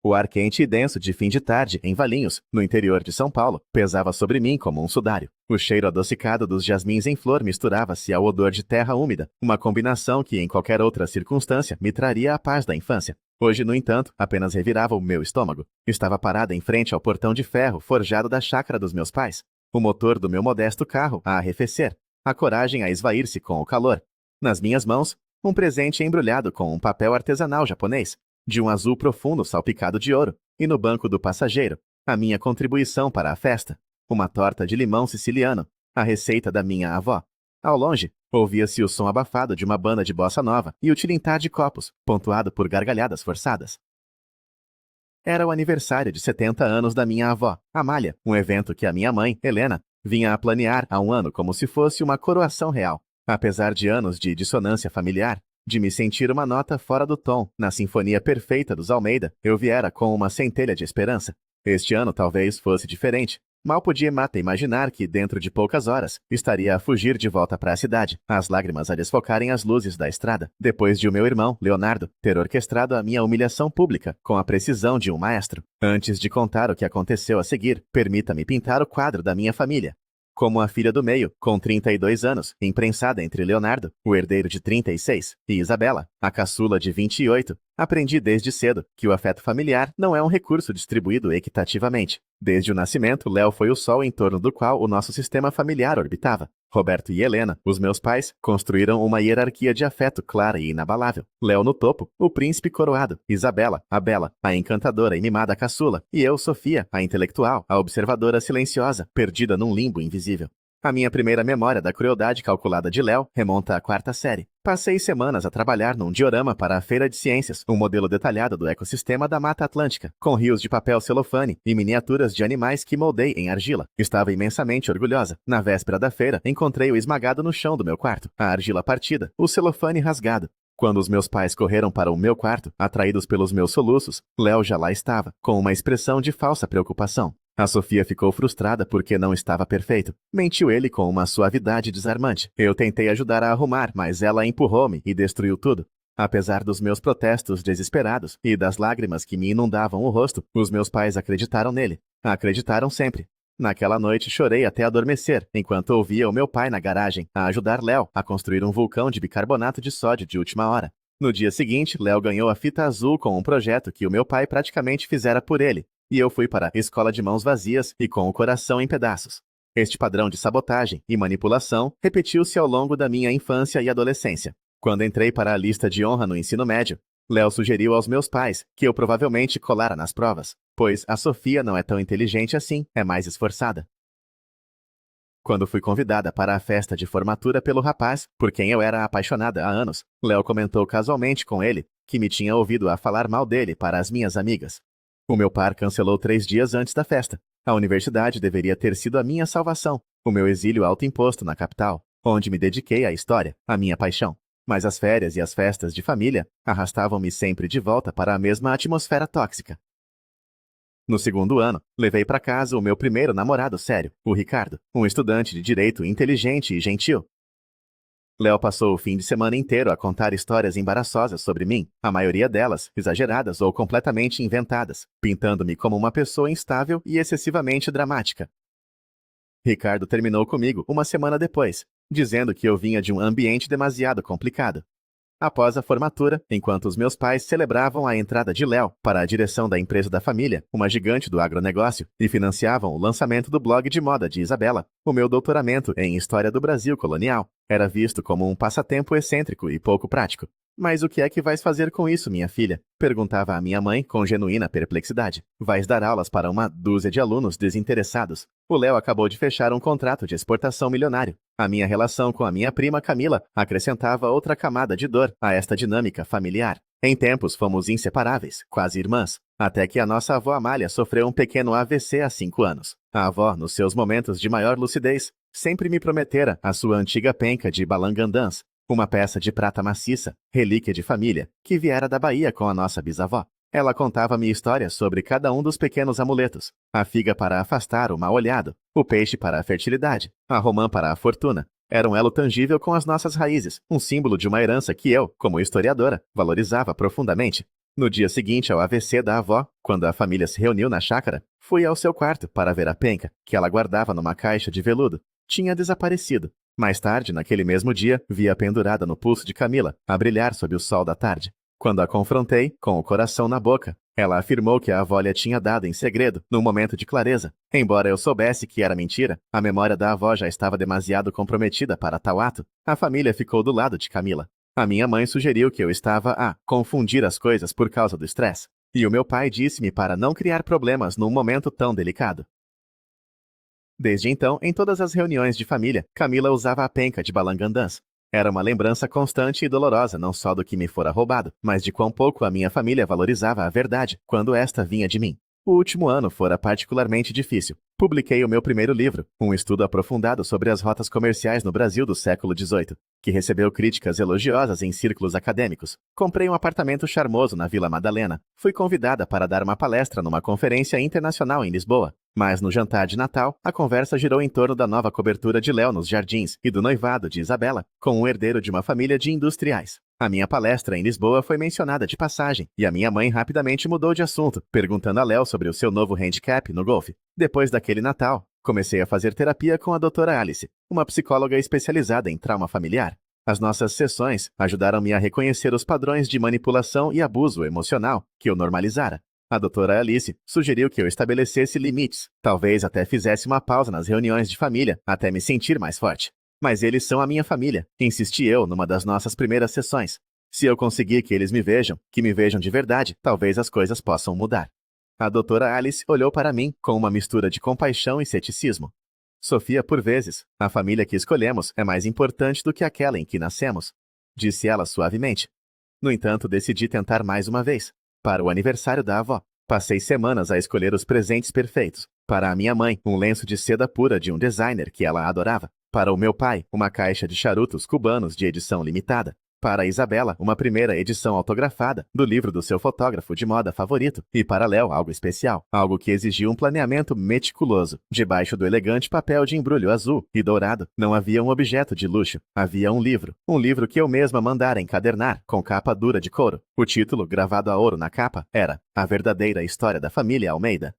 O ar quente e denso de fim de tarde, em Valinhos, no interior de São Paulo, pesava sobre mim como um sudário. O cheiro adocicado dos jasmins em flor misturava-se ao odor de terra úmida, uma combinação que em qualquer outra circunstância me traria a paz da infância. Hoje, no entanto, apenas revirava o meu estômago. Estava parada em frente ao portão de ferro forjado da chácara dos meus pais. O motor do meu modesto carro a arrefecer, a coragem a esvair-se com o calor. Nas minhas mãos, um presente embrulhado com um papel artesanal japonês, de um azul profundo salpicado de ouro, e no banco do passageiro, a minha contribuição para a festa, uma torta de limão siciliano, a receita da minha avó. Ao longe, ouvia-se o som abafado de uma banda de bossa nova e o tilintar de copos, pontuado por gargalhadas forçadas. Era o aniversário de 70 anos da minha avó, Amália, um evento que a minha mãe, Helena, vinha a planear há um ano como se fosse uma coroação real. Apesar de anos de dissonância familiar, de me sentir uma nota fora do tom, na sinfonia perfeita dos Almeida, eu viera com uma centelha de esperança. Este ano talvez fosse diferente. Mal podia Mata imaginar que, dentro de poucas horas, estaria a fugir de volta para a cidade, as lágrimas a desfocarem as luzes da estrada, depois de o meu irmão, Leonardo, ter orquestrado a minha humilhação pública, com a precisão de um maestro. Antes de contar o que aconteceu a seguir, permita-me pintar o quadro da minha família. Como a filha do meio, com 32 anos, imprensada entre Leonardo, o herdeiro de 36, e Isabela, a caçula de 28, aprendi desde cedo que o afeto familiar não é um recurso distribuído equitativamente. Desde o nascimento, Léo foi o sol em torno do qual o nosso sistema familiar orbitava. Roberto e Helena, os meus pais, construíram uma hierarquia de afeto clara e inabalável. Léo no topo, o príncipe coroado, Isabela, a bela, a encantadora e mimada caçula, e eu, Sofia, a intelectual, a observadora silenciosa, perdida num limbo invisível. A minha primeira memória da crueldade calculada de Léo remonta à quarta série. Passei semanas a trabalhar num diorama para a Feira de Ciências, um modelo detalhado do ecossistema da Mata Atlântica, com rios de papel celofane e miniaturas de animais que moldei em argila. Estava imensamente orgulhosa. Na véspera da feira, encontrei-o esmagado no chão do meu quarto, a argila partida, o celofane rasgado. Quando os meus pais correram para o meu quarto, atraídos pelos meus soluços, Léo já lá estava, com uma expressão de falsa preocupação. A Sofia ficou frustrada porque não estava perfeito. Mentiu ele com uma suavidade desarmante. Eu tentei ajudar a arrumar, mas ela empurrou-me e destruiu tudo. Apesar dos meus protestos desesperados e das lágrimas que me inundavam o rosto, os meus pais acreditaram nele. Acreditaram sempre. Naquela noite chorei até adormecer, enquanto ouvia o meu pai na garagem a ajudar Léo a construir um vulcão de bicarbonato de sódio de última hora. No dia seguinte, Léo ganhou a fita azul com um projeto que o meu pai praticamente fizera por ele. E eu fui para a escola de mãos vazias e com o coração em pedaços. Este padrão de sabotagem e manipulação repetiu-se ao longo da minha infância e adolescência. Quando entrei para a lista de honra no ensino médio, Léo sugeriu aos meus pais que eu provavelmente colara nas provas, pois a Sofia não é tão inteligente assim, é mais esforçada. Quando fui convidada para a festa de formatura pelo rapaz, por quem eu era apaixonada há anos, Léo comentou casualmente com ele que me tinha ouvido a falar mal dele para as minhas amigas. O meu par cancelou 3 dias antes da festa. A universidade deveria ter sido a minha salvação, o meu exílio autoimposto na capital, onde me dediquei à história, à minha paixão. Mas as férias e as festas de família arrastavam-me sempre de volta para a mesma atmosfera tóxica. No segundo ano, levei para casa o meu primeiro namorado sério, o Ricardo, um estudante de direito inteligente e gentil. Léo passou o fim de semana inteiro a contar histórias embaraçosas sobre mim, a maioria delas exageradas ou completamente inventadas, pintando-me como uma pessoa instável e excessivamente dramática. Ricardo terminou comigo uma semana depois, dizendo que eu vinha de um ambiente demasiado complicado. Após a formatura, enquanto os meus pais celebravam a entrada de Léo para a direção da empresa da família, uma gigante do agronegócio, e financiavam o lançamento do blog de moda de Isabela, o meu doutoramento em História do Brasil Colonial era visto como um passatempo excêntrico e pouco prático. Mas o que é que vais fazer com isso, minha filha? Perguntava a minha mãe com genuína perplexidade. Vais dar aulas para uma dúzia de alunos desinteressados. O Léo acabou de fechar um contrato de exportação milionário. A minha relação com a minha prima Camila acrescentava outra camada de dor a esta dinâmica familiar. Em tempos fomos inseparáveis, quase irmãs, até que a nossa avó Amália sofreu um pequeno AVC há 5 anos. A avó, nos seus momentos de maior lucidez, sempre me prometera a sua antiga penca de balangandãs, uma peça de prata maciça, relíquia de família, que viera da Bahia com a nossa bisavó. Ela contava-me histórias sobre cada um dos pequenos amuletos. A figa para afastar o mal-olhado, o peixe para a fertilidade, a romã para a fortuna. Era um elo tangível com as nossas raízes, um símbolo de uma herança que eu, como historiadora, valorizava profundamente. No dia seguinte ao AVC da avó, quando a família se reuniu na chácara, fui ao seu quarto para ver a penca, que ela guardava numa caixa de veludo. Tinha desaparecido. Mais tarde, naquele mesmo dia, vi-a pendurada no pulso de Camila, a brilhar sob o sol da tarde. Quando a confrontei, com o coração na boca, ela afirmou que a avó lhe tinha dado em segredo, num momento de clareza. Embora eu soubesse que era mentira, a memória da avó já estava demasiado comprometida para tal ato. A família ficou do lado de Camila. A minha mãe sugeriu que eu estava a confundir as coisas por causa do estresse. E o meu pai disse-me para não criar problemas num momento tão delicado. Desde então, em todas as reuniões de família, Camila usava a penca de balangandãs. Era uma lembrança constante e dolorosa não só do que me fora roubado, mas de quão pouco a minha família valorizava a verdade quando esta vinha de mim. O último ano fora particularmente difícil. Publiquei o meu primeiro livro, um estudo aprofundado sobre as rotas comerciais no Brasil do século XVIII, que recebeu críticas elogiosas em círculos acadêmicos. Comprei um apartamento charmoso na Vila Madalena. Fui convidada para dar uma palestra numa conferência internacional em Lisboa. Mas no jantar de Natal, a conversa girou em torno da nova cobertura de Léo nos jardins e do noivado de Isabela, com um herdeiro de uma família de industriais. A minha palestra em Lisboa foi mencionada de passagem, e a minha mãe rapidamente mudou de assunto, perguntando a Léo sobre o seu novo handicap no golfe. Depois daquele Natal, comecei a fazer terapia com a doutora Alice, uma psicóloga especializada em trauma familiar. As nossas sessões ajudaram-me a reconhecer os padrões de manipulação e abuso emocional que eu normalizara. A doutora Alice sugeriu que eu estabelecesse limites, talvez até fizesse uma pausa nas reuniões de família, até me sentir mais forte. Mas eles são a minha família, insisti eu numa das nossas primeiras sessões. Se eu conseguir que eles me vejam, que me vejam de verdade, talvez as coisas possam mudar. A doutora Alice olhou para mim com uma mistura de compaixão e ceticismo. Sofia, por vezes, a família que escolhemos é mais importante do que aquela em que nascemos, disse ela suavemente. No entanto, decidi tentar mais uma vez. Para o aniversário da avó, passei semanas a escolher os presentes perfeitos. Para a minha mãe, um lenço de seda pura de um designer que ela adorava. Para o meu pai, uma caixa de charutos cubanos de edição limitada. Para a Isabela, uma primeira edição autografada do livro do seu fotógrafo de moda favorito. E para Léo, algo especial, algo que exigia um planeamento meticuloso. Debaixo do elegante papel de embrulho azul e dourado, não havia um objeto de luxo, havia um livro que eu mesma mandara encadernar, com capa dura de couro. O título, gravado a ouro na capa, era A Verdadeira História da Família Almeida.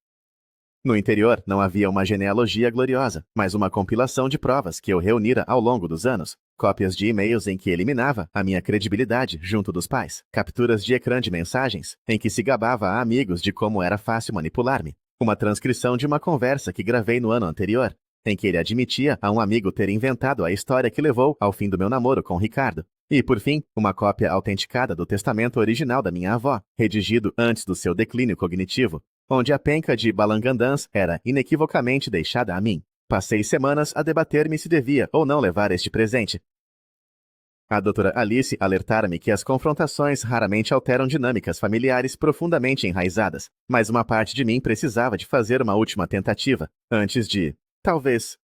No interior não havia uma genealogia gloriosa, mas uma compilação de provas que eu reunira ao longo dos anos. Cópias de e-mails em que eliminava a minha credibilidade junto dos pais. Capturas de ecrã de mensagens, em que se gabava a amigos de como era fácil manipular-me. Uma transcrição de uma conversa que gravei no ano anterior, em que ele admitia a um amigo ter inventado a história que levou ao fim do meu namoro com Ricardo. E, por fim, uma cópia autenticada do testamento original da minha avó, redigido antes do seu declínio cognitivo, onde a penca de balangandãs era inequivocamente deixada a mim. Passei semanas a debater-me se devia ou não levar este presente. A doutora Alice alertara-me que as confrontações raramente alteram dinâmicas familiares profundamente enraizadas, mas uma parte de mim precisava de fazer uma última tentativa, antes de, talvez,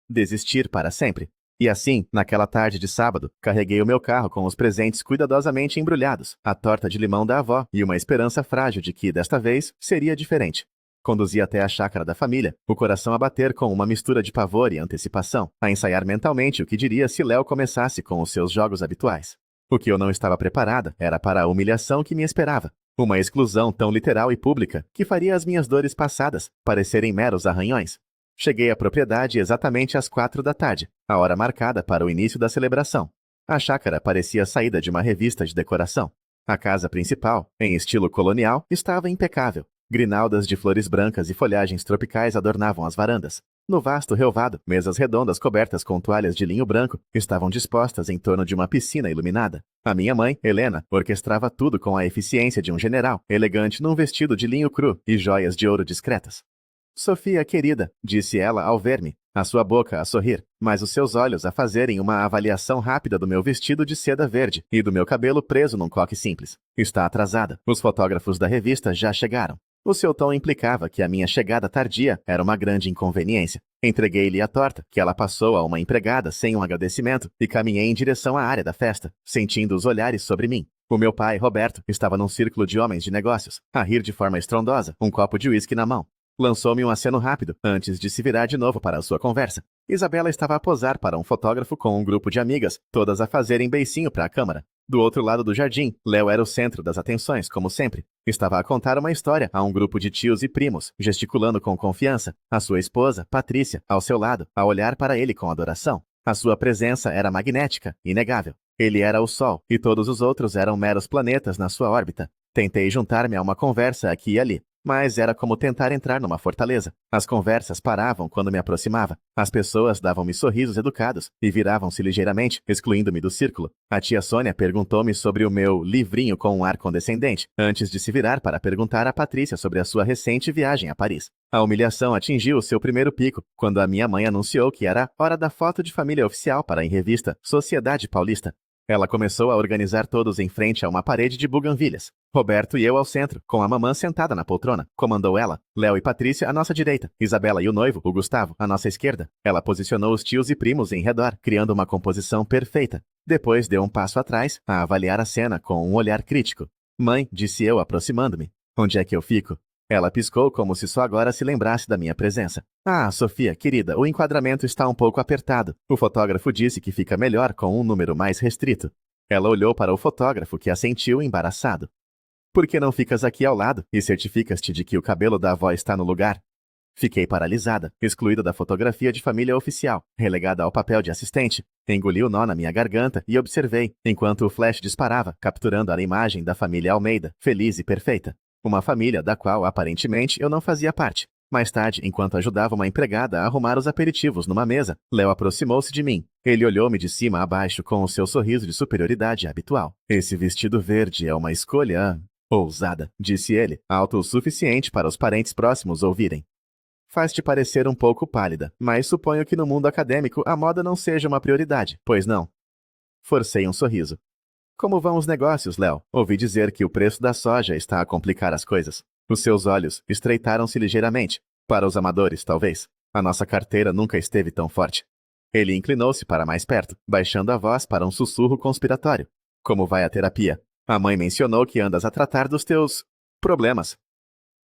desistir para sempre. E assim, naquela tarde de sábado, carreguei o meu carro com os presentes cuidadosamente embrulhados, a torta de limão da avó e uma esperança frágil de que, desta vez, seria diferente. Conduzi até a chácara da família, o coração a bater com uma mistura de pavor e antecipação, a ensaiar mentalmente o que diria se Léo começasse com os seus jogos habituais. O que eu não estava preparada era para a humilhação que me esperava. Uma exclusão tão literal e pública que faria as minhas dores passadas parecerem meros arranhões. Cheguei à propriedade exatamente às 4 da tarde, a hora marcada para o início da celebração. A chácara parecia saída de uma revista de decoração. A casa principal, em estilo colonial, estava impecável. Grinaldas de flores brancas e folhagens tropicais adornavam as varandas. No vasto relvado, mesas redondas cobertas com toalhas de linho branco estavam dispostas em torno de uma piscina iluminada. A minha mãe, Helena, orquestrava tudo com a eficiência de um general, elegante num vestido de linho cru e joias de ouro discretas. Sofia, querida, disse ela ao ver-me, a sua boca a sorrir, mas os seus olhos a fazerem uma avaliação rápida do meu vestido de seda verde e do meu cabelo preso num coque simples. Está atrasada. Os fotógrafos da revista já chegaram. O seu tom implicava que a minha chegada tardia era uma grande inconveniência. Entreguei-lhe a torta, que ela passou a uma empregada sem um agradecimento, e caminhei em direção à área da festa, sentindo os olhares sobre mim. O meu pai, Roberto, estava num círculo de homens de negócios, a rir de forma estrondosa, um copo de uísque na mão. Lançou-me um aceno rápido, antes de se virar de novo para a sua conversa. Isabela estava a posar para um fotógrafo com um grupo de amigas, todas a fazerem beicinho para a câmara. Do outro lado do jardim, Léo era o centro das atenções, como sempre. Estava a contar uma história a um grupo de tios e primos, gesticulando com confiança. A sua esposa, Patrícia, ao seu lado, a olhar para ele com adoração. A sua presença era magnética, inegável. Ele era o Sol, e todos os outros eram meros planetas na sua órbita. Tentei juntar-me a uma conversa aqui e ali, mas era como tentar entrar numa fortaleza. As conversas paravam quando me aproximava. As pessoas davam-me sorrisos educados e viravam-se ligeiramente, excluindo-me do círculo. A tia Sônia perguntou-me sobre o meu livrinho com um ar condescendente, antes de se virar para perguntar a Patrícia sobre a sua recente viagem a Paris. A humilhação atingiu o seu primeiro pico, quando a minha mãe anunciou que era hora da foto de família oficial para a revista Sociedade Paulista. Ela começou a organizar todos em frente a uma parede de buganvilhas. Roberto e eu ao centro, com a mamã sentada na poltrona. Comandou ela. Léo e Patrícia à nossa direita. Isabela e o noivo, o Gustavo, à nossa esquerda. Ela posicionou os tios e primos em redor, criando uma composição perfeita. Depois deu um passo atrás, a avaliar a cena com um olhar crítico. Mãe, disse eu aproximando-me. Onde é que eu fico? Ela piscou como se só agora se lembrasse da minha presença. Ah, Sofia, querida, o enquadramento está um pouco apertado. O fotógrafo disse que fica melhor com um número mais restrito. Ela olhou para o fotógrafo, que assentiu embaraçado. Por que não ficas aqui ao lado e certificas-te de que o cabelo da avó está no lugar? Fiquei paralisada, excluída da fotografia de família oficial, relegada ao papel de assistente. Engoli o nó na minha garganta e observei, enquanto o flash disparava, capturando a imagem da família Almeida, feliz e perfeita. Uma família da qual, aparentemente, eu não fazia parte. Mais tarde, enquanto ajudava uma empregada a arrumar os aperitivos numa mesa, Léo aproximou-se de mim. Ele olhou-me de cima a baixo com o seu sorriso de superioridade habitual. Esse vestido verde é uma escolha ousada, disse ele, alto o suficiente para os parentes próximos ouvirem. Faz-te parecer um pouco pálida, mas suponho que no mundo acadêmico a moda não seja uma prioridade, pois não? Forcei um sorriso. Como vão os negócios, Léo? Ouvi dizer que o preço da soja está a complicar as coisas. Os seus olhos estreitaram-se ligeiramente. Para os amadores, talvez. A nossa carteira nunca esteve tão forte. Ele inclinou-se para mais perto, baixando a voz para um sussurro conspiratório. Como vai a terapia? A mãe mencionou que andas a tratar dos teus problemas.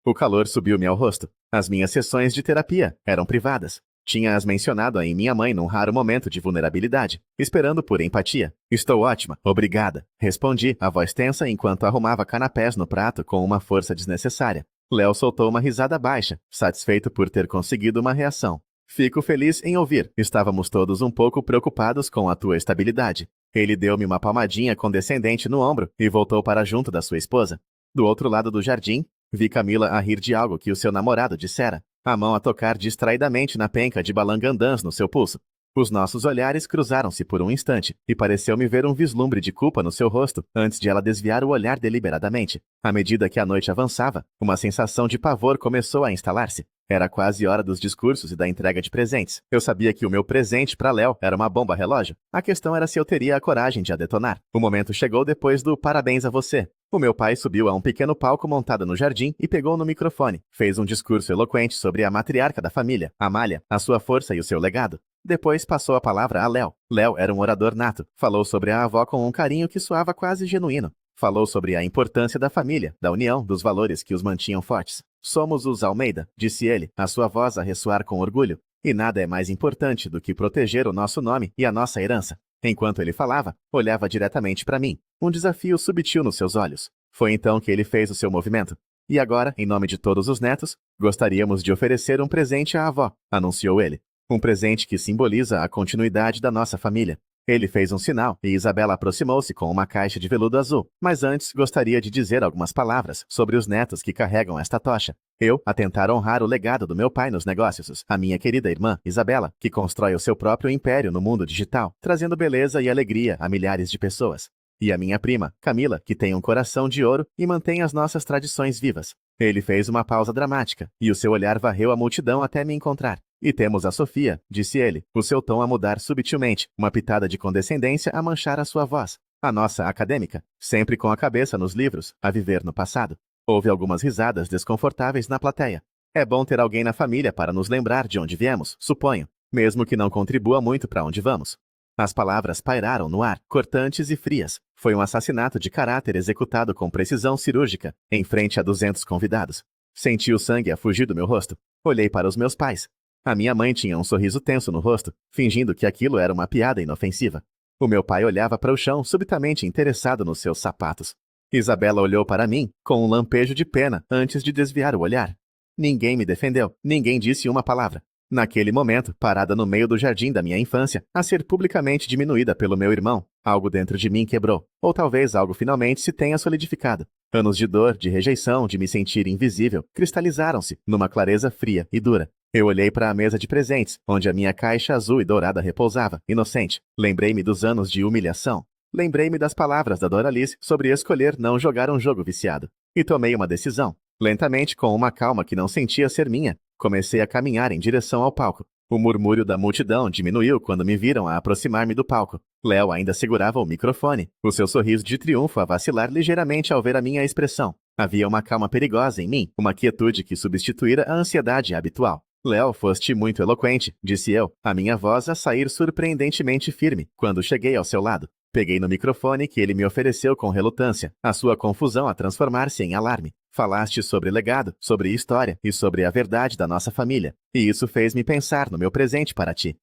O calor subiu-me ao rosto. As minhas sessões de terapia eram privadas. Tinha-as mencionado em minha mãe num raro momento de vulnerabilidade, esperando por empatia. Estou ótima, obrigada. Respondi, a voz tensa enquanto arrumava canapés no prato com uma força desnecessária. Léo soltou uma risada baixa, satisfeito por ter conseguido uma reação. Fico feliz em ouvir. Estávamos todos um pouco preocupados com a tua estabilidade. Ele deu-me uma palmadinha condescendente no ombro e voltou para junto da sua esposa. Do outro lado do jardim, vi Camila a rir de algo que o seu namorado dissera, a mão a tocar distraidamente na penca de balangandãs no seu pulso. Os nossos olhares cruzaram-se por um instante, e pareceu-me ver um vislumbre de culpa no seu rosto, antes de ela desviar o olhar deliberadamente. À medida que a noite avançava, uma sensação de pavor começou a instalar-se. Era quase hora dos discursos e da entrega de presentes. Eu sabia que o meu presente para Léo era uma bomba relógio. A questão era se eu teria a coragem de a detonar. O momento chegou depois do parabéns a você. O meu pai subiu a um pequeno palco montado no jardim e pegou no microfone. Fez um discurso eloquente sobre a matriarca da família, Amália, a sua força e o seu legado. Depois passou a palavra a Léo. Léo era um orador nato. Falou sobre a avó com um carinho que soava quase genuíno. Falou sobre a importância da família, da união, dos valores que os mantinham fortes. Somos os Almeida, disse ele, a sua voz a ressoar com orgulho. E nada é mais importante do que proteger o nosso nome e a nossa herança. Enquanto ele falava, olhava diretamente para mim. Um desafio subtil nos seus olhos. Foi então que ele fez o seu movimento. E agora, em nome de todos os netos, gostaríamos de oferecer um presente à avó, anunciou ele. Um presente que simboliza a continuidade da nossa família. Ele fez um sinal e Isabela aproximou-se com uma caixa de veludo azul. Mas antes gostaria de dizer algumas palavras sobre os netos que carregam esta tocha. Eu, a tentar honrar o legado do meu pai nos negócios, a minha querida irmã, Isabela, que constrói o seu próprio império no mundo digital, trazendo beleza e alegria a milhares de pessoas. E a minha prima, Camila, que tem um coração de ouro e mantém as nossas tradições vivas. Ele fez uma pausa dramática, e o seu olhar varreu a multidão até me encontrar. E temos a Sofia, disse ele, o seu tom a mudar subtilmente, uma pitada de condescendência a manchar a sua voz. A nossa acadêmica, sempre com a cabeça nos livros, a viver no passado. Houve algumas risadas desconfortáveis na plateia. É bom ter alguém na família para nos lembrar de onde viemos, suponho, mesmo que não contribua muito para onde vamos. As palavras pairaram no ar, cortantes e frias. Foi um assassinato de caráter executado com precisão cirúrgica, em frente a 200 convidados. Senti o sangue a fugir do meu rosto. Olhei para os meus pais. A minha mãe tinha um sorriso tenso no rosto, fingindo que aquilo era uma piada inofensiva. O meu pai olhava para o chão, subitamente interessado nos seus sapatos. Isabela olhou para mim, com um lampejo de pena, antes de desviar o olhar. Ninguém me defendeu, ninguém disse uma palavra. Naquele momento, parada no meio do jardim da minha infância, a ser publicamente diminuída pelo meu irmão, algo dentro de mim quebrou. Ou talvez algo finalmente se tenha solidificado. Anos de dor, de rejeição, de me sentir invisível, cristalizaram-se numa clareza fria e dura. Eu olhei para a mesa de presentes, onde a minha caixa azul e dourada repousava, inocente. Lembrei-me dos anos de humilhação. Lembrei-me das palavras da Doralice sobre escolher não jogar um jogo viciado. E tomei uma decisão. Lentamente, com uma calma que não sentia ser minha, comecei a caminhar em direção ao palco. O murmúrio da multidão diminuiu quando me viram a aproximar-me do palco. Léo ainda segurava o microfone, o seu sorriso de triunfo a vacilar ligeiramente ao ver a minha expressão. Havia uma calma perigosa em mim, uma quietude que substituíra a ansiedade habitual. Léo, foste muito eloquente, disse eu, a minha voz a sair surpreendentemente firme, quando cheguei ao seu lado. Peguei no microfone que ele me ofereceu com relutância, a sua confusão a transformar-se em alarme. Falaste sobre legado, sobre história e sobre a verdade da nossa família, e isso fez-me pensar no meu presente para ti.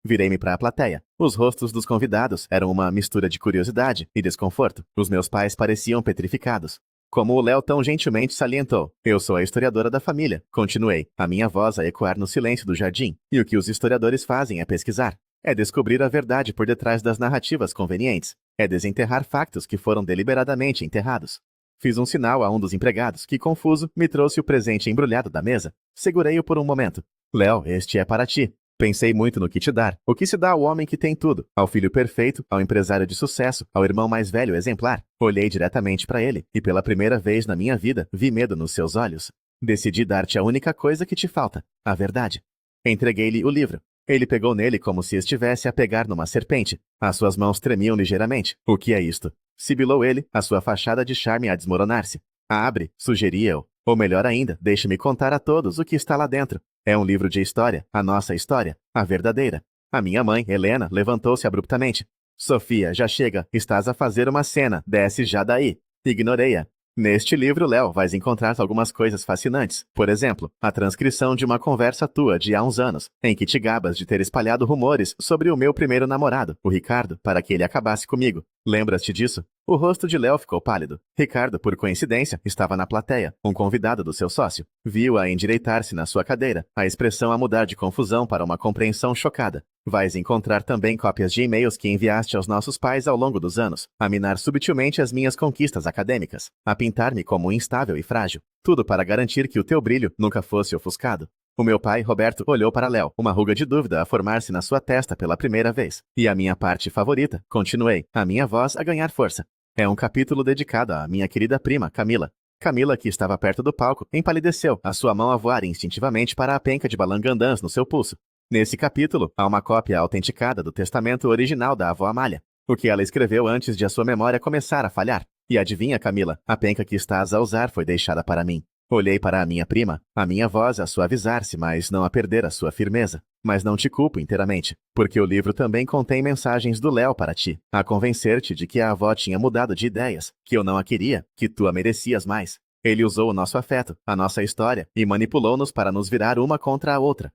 Virei-me para a plateia. Os rostos dos convidados eram uma mistura de curiosidade e desconforto. Os meus pais pareciam petrificados. Como o Léo tão gentilmente salientou, eu sou a historiadora da família. Continuei, a minha voz a ecoar no silêncio do jardim. E o que os historiadores fazem é pesquisar. É descobrir a verdade por detrás das narrativas convenientes. É desenterrar factos que foram deliberadamente enterrados. Fiz um sinal a um dos empregados que, confuso, me trouxe o presente embrulhado da mesa. Segurei-o por um momento. Léo, este é para ti. Pensei muito no que te dar. O que se dá ao homem que tem tudo? Ao filho perfeito, ao empresário de sucesso, ao irmão mais velho exemplar. Olhei diretamente para ele, e pela primeira vez na minha vida, vi medo nos seus olhos. Decidi dar-te a única coisa que te falta, a verdade. Entreguei-lhe o livro. Ele pegou nele como se estivesse a pegar numa serpente. As suas mãos tremiam ligeiramente. O que é isto? Sibilou ele, a sua fachada de charme a desmoronar-se. Abre, sugeri eu. Ou melhor ainda, deixe-me contar a todos o que está lá dentro. É um livro de história, a nossa história, a verdadeira. A minha mãe, Helena, levantou-se abruptamente. Sofia, já chega, estás a fazer uma cena, desce já daí. Ignorei-a. Neste livro, Léo, vais encontrar algumas coisas fascinantes. Por exemplo, a transcrição de uma conversa tua de há uns anos, em que te gabas de ter espalhado rumores sobre o meu primeiro namorado, o Ricardo, para que ele acabasse comigo. Lembras-te disso? O rosto de Léo ficou pálido. Ricardo, por coincidência, estava na plateia, um convidado do seu sócio. Viu-a endireitar-se na sua cadeira, a expressão a mudar de confusão para uma compreensão chocada. Vais encontrar também cópias de e-mails que enviaste aos nossos pais ao longo dos anos, a minar subtilmente as minhas conquistas acadêmicas, a pintar-me como instável e frágil. Tudo para garantir que o teu brilho nunca fosse ofuscado. O meu pai, Roberto, olhou para Léo, uma ruga de dúvida a formar-se na sua testa pela primeira vez. E a minha parte favorita, continuei, a minha voz a ganhar força. É um capítulo dedicado à minha querida prima, Camila. Camila, que estava perto do palco, empalideceu, a sua mão a voar instintivamente para a penca de balangandãs no seu pulso. Nesse capítulo, há uma cópia autenticada do testamento original da avó Amália, o que ela escreveu antes de a sua memória começar a falhar. E adivinha, Camila, a penca que estás a usar foi deixada para mim. Olhei para a minha prima, a minha voz a suavizar-se, mas não a perder a sua firmeza. Mas não te culpo inteiramente, porque o livro também contém mensagens do Léo para ti, a convencer-te de que a avó tinha mudado de ideias, que eu não a queria, que tu a merecias mais. Ele usou o nosso afeto, a nossa história, e manipulou-nos para nos virar uma contra a outra.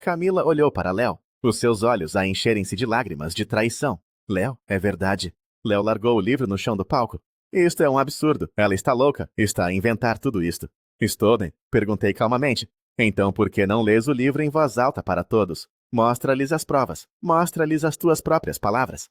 Camila olhou para Léo, os seus olhos a encherem-se de lágrimas de traição. Léo, é verdade. Léo largou o livro no chão do palco. Isto é um absurdo. Ela está louca. Está a inventar tudo isto. Estou, né? Perguntei calmamente. Então por que não lês o livro em voz alta para todos? Mostra-lhes as provas. Mostra-lhes as tuas próprias palavras.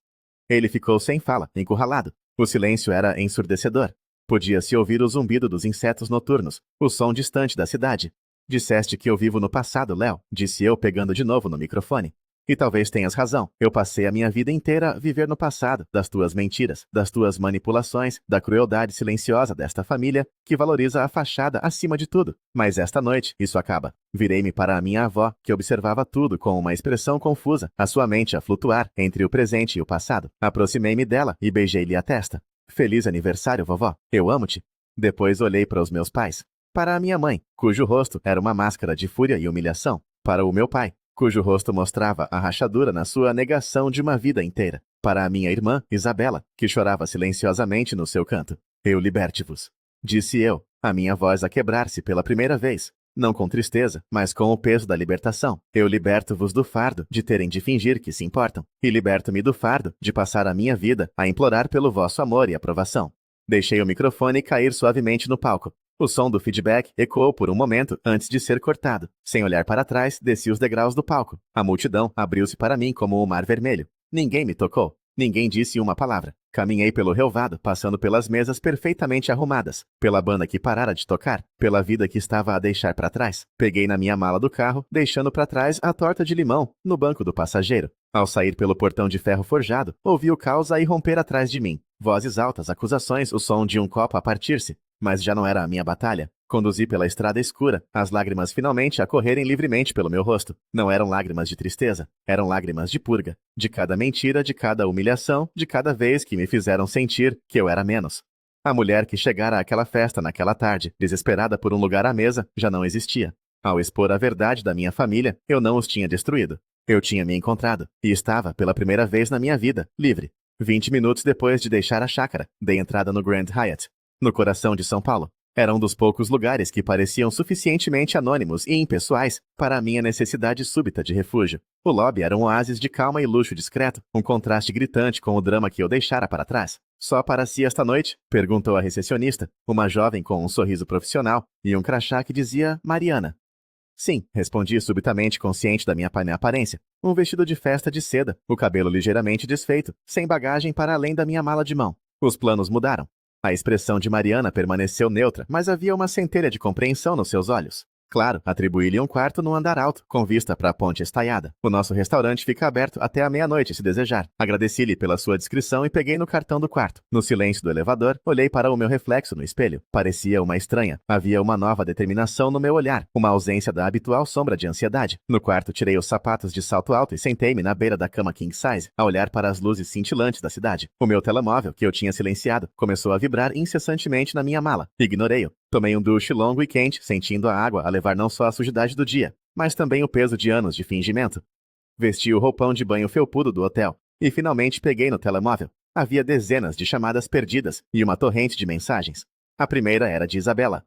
Ele ficou sem fala, encurralado. O silêncio era ensurdecedor. Podia-se ouvir o zumbido dos insetos noturnos, o som distante da cidade. Disseste que eu vivo no passado, Léo, disse eu pegando de novo no microfone. E talvez tenhas razão. Eu passei a minha vida inteira a viver no passado, das tuas mentiras, das tuas manipulações, da crueldade silenciosa desta família, que valoriza a fachada acima de tudo. Mas esta noite, isso acaba. Virei-me para a minha avó, que observava tudo com uma expressão confusa, a sua mente a flutuar entre o presente e o passado. Aproximei-me dela e beijei-lhe a testa. Feliz aniversário, vovó. Eu amo-te. Depois olhei para os meus pais. Para a minha mãe, cujo rosto era uma máscara de fúria e humilhação. Para o meu pai, cujo rosto mostrava a rachadura na sua negação de uma vida inteira. Para a minha irmã, Isabela, que chorava silenciosamente no seu canto. Eu liberte-vos. Disse eu, a minha voz a quebrar-se pela primeira vez. não com tristeza, mas com o peso da libertação. Eu liberto-vos do fardo de terem de fingir que se importam, e liberto-me do fardo de passar a minha vida a implorar pelo vosso amor e aprovação. Deixei o microfone cair suavemente no palco. O som do feedback ecoou por um momento antes de ser cortado. Sem olhar para trás, desci os degraus do palco. A multidão abriu-se para mim como o mar vermelho. Ninguém me tocou. Ninguém disse uma palavra. Caminhei pelo relvado, passando pelas mesas perfeitamente arrumadas, pela banda que parara de tocar, pela vida que estava a deixar para trás. Peguei na minha mala do carro, deixando para trás a torta de limão, no banco do passageiro. Ao sair pelo portão de ferro forjado, ouvi o caos a irromper atrás de mim. Vozes altas, acusações, o som de um copo a partir-se. Mas já não era a minha batalha. Conduzi pela estrada escura, as lágrimas finalmente a correrem livremente pelo meu rosto. Não eram lágrimas de tristeza, eram lágrimas de purga. De cada mentira, de cada humilhação, de cada vez que me fizeram sentir que eu era menos. A mulher que chegara àquela festa naquela tarde, desesperada por um lugar à mesa, já não existia. Ao expor a verdade da minha família, eu não os tinha destruído. Eu tinha me encontrado, e estava, pela primeira vez na minha vida, livre. 20 minutos depois de deixar a chácara, dei entrada no Grand Hyatt, no coração de São Paulo. Era um dos poucos lugares que pareciam suficientemente anônimos e impessoais para a minha necessidade súbita de refúgio. O lobby era um oásis de calma e luxo discreto, um contraste gritante com o drama que eu deixara para trás. Só para si esta noite? Perguntou a recepcionista, uma jovem com um sorriso profissional e um crachá que dizia Mariana. Sim, respondi subitamente consciente da minha aparência. Um vestido de festa de seda, o cabelo ligeiramente desfeito, sem bagagem para além da minha mala de mão. Os planos mudaram. A expressão de Mariana permaneceu neutra, mas havia uma centelha de compreensão nos seus olhos. Claro, atribuí-lhe um quarto no andar alto, com vista para a ponte estaiada. O nosso restaurante fica aberto até a meia-noite, se desejar. Agradeci-lhe pela sua descrição e peguei no cartão do quarto. No silêncio do elevador, olhei para o meu reflexo no espelho. Parecia uma estranha. Havia uma nova determinação no meu olhar, uma ausência da habitual sombra de ansiedade. No quarto, tirei os sapatos de salto alto e sentei-me na beira da cama king size, a olhar para as luzes cintilantes da cidade. O meu telemóvel, que eu tinha silenciado, começou a vibrar incessantemente na minha mala. Ignorei-o. Tomei um duche longo e quente, sentindo a água a levar não só a sujidade do dia, mas também o peso de anos de fingimento. Vesti o roupão de banho felpudo do hotel e finalmente peguei no telemóvel. Havia dezenas de chamadas perdidas e uma torrente de mensagens. A primeira era de Isabela.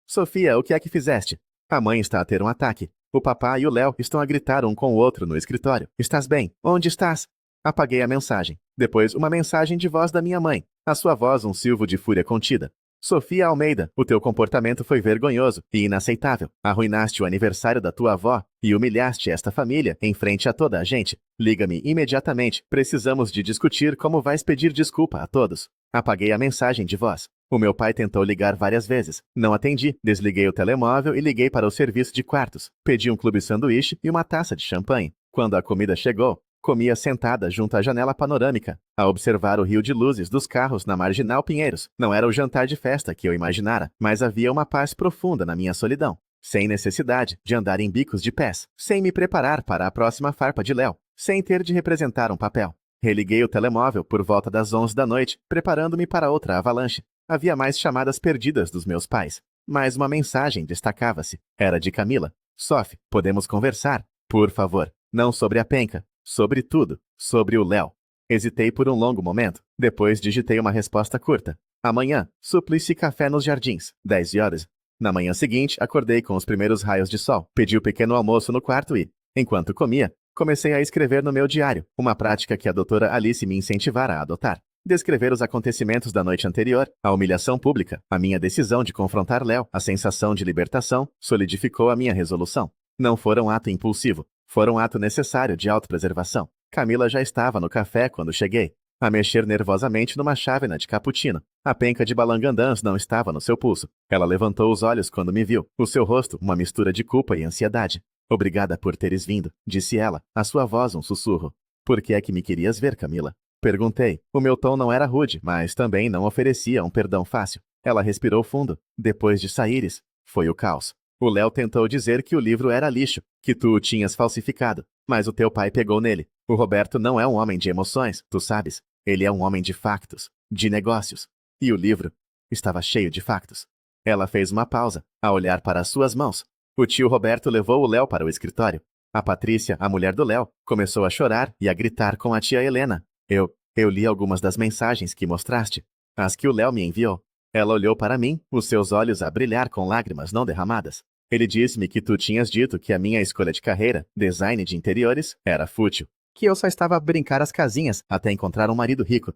Sofia, o que é que fizeste? A mãe está a ter um ataque. O papai e o Léo estão a gritar um com o outro no escritório. Estás bem? Onde estás? Apaguei a mensagem. Depois, uma mensagem de voz da minha mãe. A sua voz um silvo de fúria contida. Sofia Almeida, o teu comportamento foi vergonhoso e inaceitável. Arruinaste o aniversário da tua avó e humilhaste esta família em frente a toda a gente. Liga-me imediatamente. Precisamos de discutir como vais pedir desculpa a todos. Apaguei a mensagem de voz. O meu pai tentou ligar várias vezes. Não atendi. Desliguei o telemóvel e liguei para o serviço de quartos. Pedi um clube sanduíche e uma taça de champanhe. Quando a comida chegou, comia sentada junto à janela panorâmica, a observar o rio de luzes dos carros na Marginal Pinheiros. Não era o jantar de festa que eu imaginara, mas havia uma paz profunda na minha solidão. Sem necessidade de andar em bicos de pés, sem me preparar para a próxima farpa de Léo, sem ter de representar um papel. Religuei o telemóvel por volta das 11 da noite, preparando-me para outra avalanche. Havia mais chamadas perdidas dos meus pais. Mas uma mensagem destacava-se. Era de Camila. Sof, podemos conversar? Por favor. Não sobre a penca. Sobre tudo. Sobre o Léo. Hesitei por um longo momento. Depois digitei uma resposta curta. Amanhã, suplice café nos jardins. 10 horas. Na manhã seguinte, acordei com os primeiros raios de sol. Pedi o pequeno almoço no quarto e, enquanto comia, comecei a escrever no meu diário, uma prática que a doutora Alice me incentivara a adotar. Descrever os acontecimentos da noite anterior, a humilhação pública, a minha decisão de confrontar Léo, a sensação de libertação, solidificou a minha resolução. Não foram ato impulsivo, foram ato necessário de autopreservação. Camila já estava no café quando cheguei, a mexer nervosamente numa chávena de cappuccino. A penca de balangandãs não estava no seu pulso. Ela levantou os olhos quando me viu, o seu rosto uma mistura de culpa e ansiedade. Obrigada por teres vindo, disse ela, a sua voz um sussurro. Por que é que me querias ver, Camila? Perguntei. O meu tom não era rude, mas também não oferecia um perdão fácil. Ela respirou fundo. Depois de saíres, foi o caos. O Léo tentou dizer que o livro era lixo, que tu o tinhas falsificado, mas o teu pai pegou nele. O Roberto não é um homem de emoções, tu sabes. Ele é um homem de factos, de negócios. E o livro estava cheio de factos. Ela fez uma pausa, a olhar para as suas mãos. O tio Roberto levou o Léo para o escritório. A Patrícia, a mulher do Léo, começou a chorar e a gritar com a tia Helena. Eu li algumas das mensagens que mostraste, as que o Léo me enviou. Ela olhou para mim, os seus olhos a brilhar com lágrimas não derramadas. Ele disse-me que tu tinhas dito que a minha escolha de carreira, design de interiores, era fútil. Que eu só estava a brincar às casinhas até encontrar um marido rico.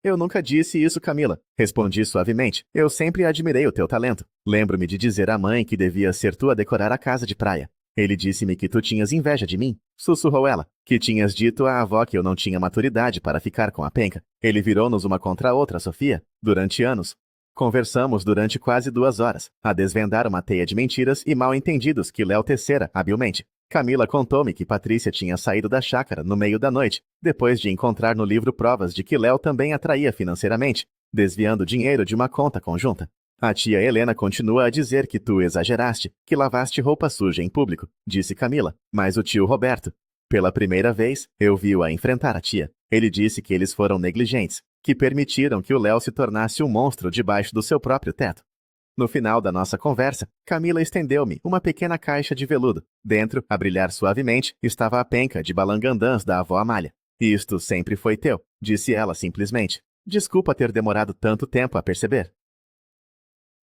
Eu nunca disse isso, Camila. Respondi suavemente. Eu sempre admirei o teu talento. Lembro-me de dizer à mãe que devia ser tu a decorar a casa de praia. Ele disse-me que tu tinhas inveja de mim. Sussurrou ela. Que tinhas dito à avó que eu não tinha maturidade para ficar com a penca. Ele virou-nos uma contra a outra, Sofia, durante anos. Conversamos durante quase 2 horas, a desvendar uma teia de mentiras e mal-entendidos que Léo tecera habilmente. Camila contou-me que Patrícia tinha saído da chácara no meio da noite, depois de encontrar no livro provas de que Léo também a traía financeiramente, desviando dinheiro de uma conta conjunta. A tia Helena continua a dizer que tu exageraste, que lavaste roupa suja em público, disse Camila, mas o tio Roberto. Pela primeira vez, eu vi-o enfrentar a tia. Ele disse que eles foram negligentes, que permitiram que o Léo se tornasse um monstro debaixo do seu próprio teto. No final da nossa conversa, Camila estendeu-me uma pequena caixa de veludo. Dentro, a brilhar suavemente, estava a penca de balangandãs da avó Amália. Isto sempre foi teu, disse ela simplesmente. Desculpa ter demorado tanto tempo a perceber.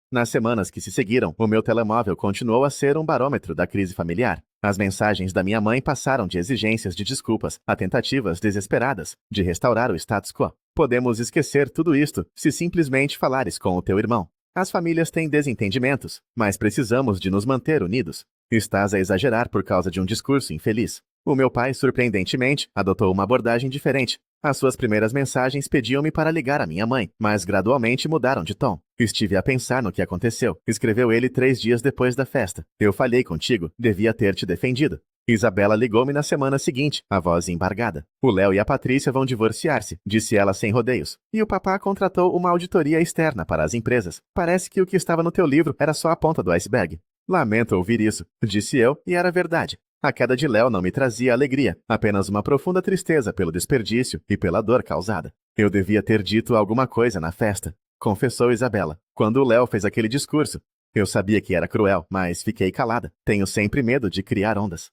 Nas semanas que se seguiram, o meu telemóvel continuou a ser um barômetro da crise familiar. As mensagens da minha mãe passaram de exigências de desculpas a tentativas desesperadas de restaurar o status quo. Podemos esquecer tudo isto se simplesmente falares com o teu irmão. As famílias têm desentendimentos, mas precisamos de nos manter unidos. Estás a exagerar por causa de um discurso infeliz. O meu pai, surpreendentemente, adotou uma abordagem diferente. As suas primeiras mensagens pediam-me para ligar à minha mãe, mas gradualmente mudaram de tom. Estive a pensar no que aconteceu, escreveu ele 3 dias depois da festa. Eu falhei contigo, devia ter te defendido. Isabela ligou-me na semana seguinte, a voz embargada. O Léo e a Patrícia vão divorciar-se, disse ela sem rodeios. E o papá contratou uma auditoria externa para as empresas. Parece que o que estava no teu livro era só a ponta do iceberg. Lamento ouvir isso, disse eu, e era verdade. A queda de Léo não me trazia alegria, apenas uma profunda tristeza pelo desperdício e pela dor causada. Eu devia ter dito alguma coisa na festa, confessou Isabela, quando o Léo fez aquele discurso. Eu sabia que era cruel, mas fiquei calada. Tenho sempre medo de criar ondas.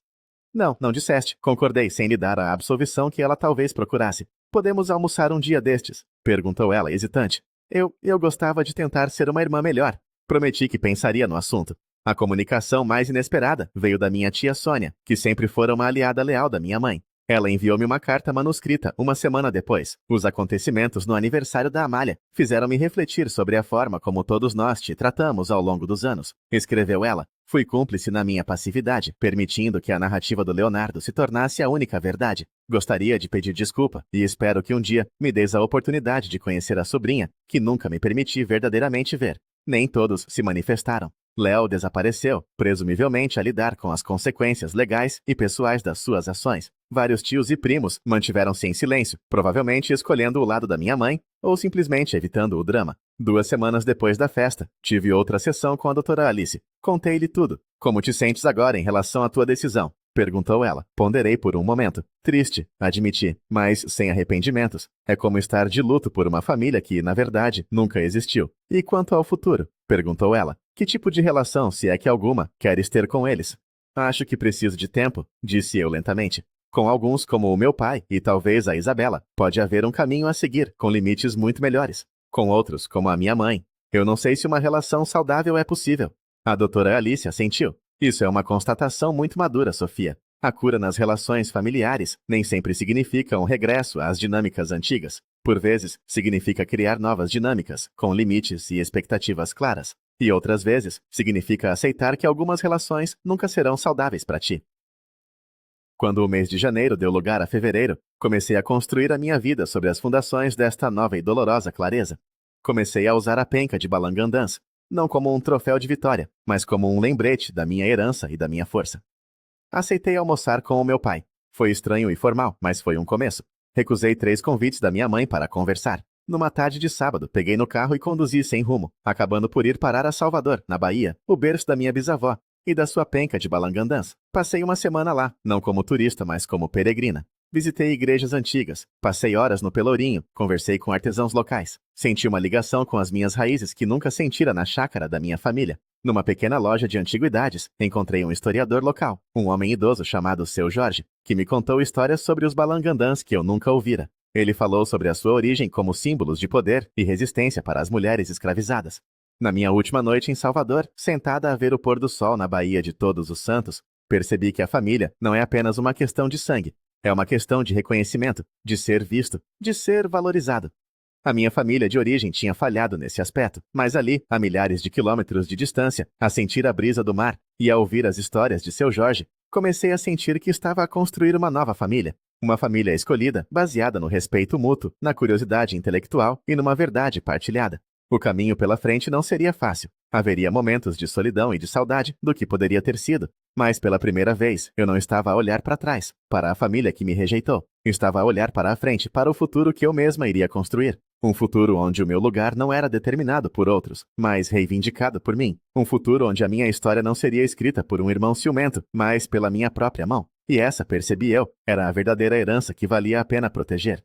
Não disseste. Concordei sem lhe dar a absolvição que ela talvez procurasse. Podemos almoçar um dia destes? Perguntou ela, hesitante. Eu gostava de tentar ser uma irmã melhor. Prometi que pensaria no assunto. A comunicação mais inesperada veio da minha tia Sônia, que sempre fora uma aliada leal da minha mãe. Ela enviou-me uma carta manuscrita uma semana depois. Os acontecimentos no aniversário da Amália fizeram-me refletir sobre a forma como todos nós te tratamos ao longo dos anos. Escreveu ela. Fui cúmplice na minha passividade, permitindo que a narrativa do Leonardo se tornasse a única verdade. Gostaria de pedir desculpa e espero que um dia me deis a oportunidade de conhecer a sobrinha, que nunca me permiti verdadeiramente ver. Nem todos se manifestaram. Léo desapareceu, presumivelmente a lidar com as consequências legais e pessoais das suas ações. Vários tios e primos mantiveram-se em silêncio, provavelmente escolhendo o lado da minha mãe ou simplesmente evitando o drama. 2 semanas depois da festa, tive outra sessão com a doutora Alice. Contei-lhe tudo. Como te sentes agora em relação à tua decisão? Perguntou ela. Ponderei por um momento. Triste, admiti, mas sem arrependimentos. É como estar de luto por uma família que, na verdade, nunca existiu. E quanto ao futuro? Perguntou ela. Que tipo de relação, se é que alguma, queres ter com eles? Acho que preciso de tempo, disse eu lentamente. Com alguns, como o meu pai e talvez a Isabela, pode haver um caminho a seguir, com limites muito melhores. Com outros, como a minha mãe, eu não sei se uma relação saudável é possível. A doutora Alice assentiu. Isso é uma constatação muito madura, Sofia. A cura nas relações familiares nem sempre significa um regresso às dinâmicas antigas. Por vezes, significa criar novas dinâmicas, com limites e expectativas claras. E outras vezes, significa aceitar que algumas relações nunca serão saudáveis para ti. Quando o mês de janeiro deu lugar a fevereiro, comecei a construir a minha vida sobre as fundações desta nova e dolorosa clareza. Comecei a usar a penca de balangandãs, não como um troféu de vitória, mas como um lembrete da minha herança e da minha força. Aceitei almoçar com o meu pai. Foi estranho e formal, mas foi um começo. Recusei 3 convites da minha mãe para conversar. Numa tarde de sábado, peguei no carro e conduzi sem rumo, acabando por ir parar a Salvador, na Bahia, o berço da minha bisavó e da sua penca de balangandãs. Passei uma semana lá, não como turista, mas como peregrina. Visitei igrejas antigas, passei horas no Pelourinho, conversei com artesãos locais. Senti uma ligação com as minhas raízes que nunca sentira na chácara da minha família. Numa pequena loja de antiguidades, encontrei um historiador local, um homem idoso chamado Seu Jorge, que me contou histórias sobre os balangandãs que eu nunca ouvira. Ele falou sobre a sua origem como símbolos de poder e resistência para as mulheres escravizadas. Na minha última noite em Salvador, sentada a ver o pôr do sol na Baía de Todos os Santos, percebi que a família não é apenas uma questão de sangue. É uma questão de reconhecimento, de ser visto, de ser valorizado. A minha família de origem tinha falhado nesse aspecto, mas ali, a milhares de quilômetros de distância, a sentir a brisa do mar e a ouvir as histórias de seu Jorge, comecei a sentir que estava a construir uma nova família. Uma família escolhida, baseada no respeito mútuo, na curiosidade intelectual e numa verdade partilhada. O caminho pela frente não seria fácil. Haveria momentos de solidão e de saudade do que poderia ter sido. Mas pela primeira vez, eu não estava a olhar para trás, para a família que me rejeitou. Estava a olhar para a frente, para o futuro que eu mesma iria construir. Um futuro onde o meu lugar não era determinado por outros, mas reivindicado por mim. Um futuro onde a minha história não seria escrita por um irmão ciumento, mas pela minha própria mão. E essa, percebi eu, era a verdadeira herança que valia a pena proteger.